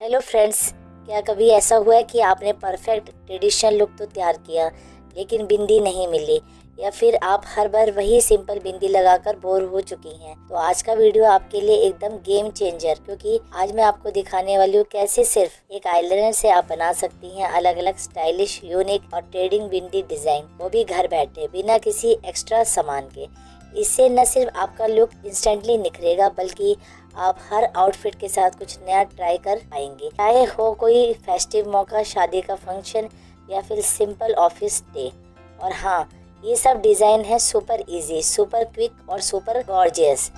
Hello friends, क्या कभी ऐसा हुआ है कि आपने परफेक्ट ट्रेडिशनल लुक तो तैयार किया लेकिन बिंदी नहीं मिली, या फिर आप हर बार वही सिंपल बिंदी लगाकर बोर हो चुकी हैं? तो आज का वीडियो आपके लिए एकदम गेम चेंजर, क्योंकि आज मैं आपको दिखाने वाली हूँ कैसे सिर्फ एक आईलाइनर से आप बना सकती हैं अलग अलग स्टाइलिश, यूनिक और ट्रेडिंग बिंदी डिजाइन, वो भी घर बैठे बिना किसी एक्स्ट्रा सामान के। इससे न सिर्फ आपका लुक इंस्टेंटली निखरेगा, बल्कि आप हर आउटफिट के साथ कुछ नया ट्राई कर पाएंगे, चाहे हो कोई फेस्टिव मौका, शादी का फंक्शन या फिर सिंपल ऑफिस डे। और हाँ, ये सब डिजाइन है सुपर इजी, सुपर क्विक और सुपर गॉर्जियस।